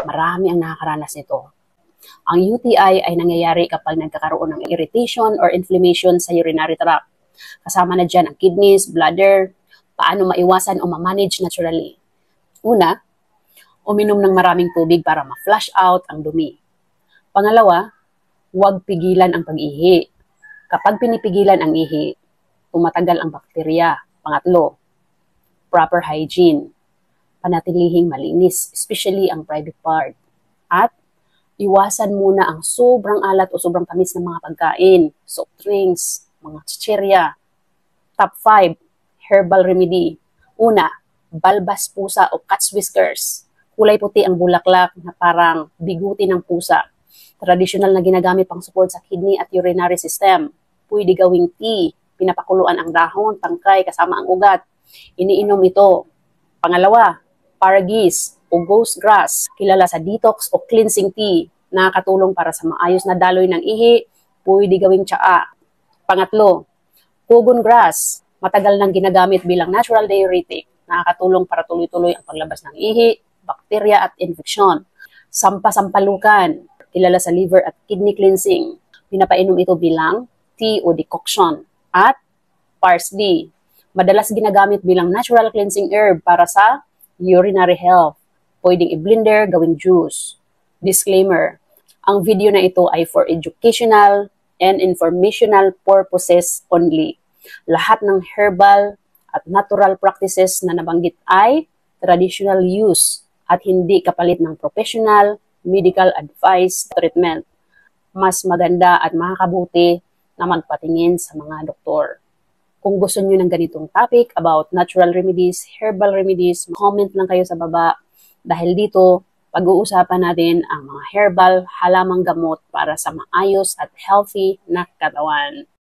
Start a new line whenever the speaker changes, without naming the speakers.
Marami ang nakakaranas nito. Ang UTI ay nangyayari kapag nagkakaroon ng irritation or inflammation sa urinary tract. Kasama na dyan ang kidneys, bladder, paano maiwasan o ma-manage naturally. Una, uminom ng maraming tubig para ma-flush out ang dumi. Pangalawa, huwag pigilan ang pag-ihi. Kapag pinipigilan ang ihi, tumatagal ang bakterya. Pangatlo, proper hygiene. Panatilihing malinis, especially ang private part. At iwasan muna ang sobrang alat o sobrang tamis ng mga pagkain, soft drinks, mga chichirya. Top 5, herbal remedy. Una, balbas pusa o cat's whiskers. Kulay puti ang bulaklak na parang biguti ng pusa. Traditional na ginagamit pang support sa kidney at urinary system. Pwede gawing tea, pinapakuluan ang dahon, tangkay, kasama ang ugat. Iniinom ito. Pangalawa, paragis o ghost grass, kilala sa detox o cleansing tea, nakakatulong para sa maayos na daloy ng ihi, pwede gawing tsaa. Pangatlo, pugon grass, matagal nang ginagamit bilang natural diuretic, nakakatulong para tuloy-tuloy ang paglabas ng ihi, bakterya at infeksyon. Sampasampalukan, kilala sa liver at kidney cleansing, pinapainom ito bilang tea o decoction. At parsley, madalas ginagamit bilang natural cleansing herb para sa urinary health. Pwedeng i-blender, gawing juice. Disclaimer, ang video na ito ay for educational and informational purposes only. Lahat ng herbal at natural practices na nabanggit ay traditional use at hindi kapalit ng professional medical advice treatment. Mas maganda at makakabuti na magpatingin sa mga doktor. Kung gusto niyo ng ganitong topic about natural remedies, herbal remedies, comment lang kayo sa baba. Dahil dito, pag-uusapan natin ang mga herbal halamang gamot para sa maayos at healthy na katawan.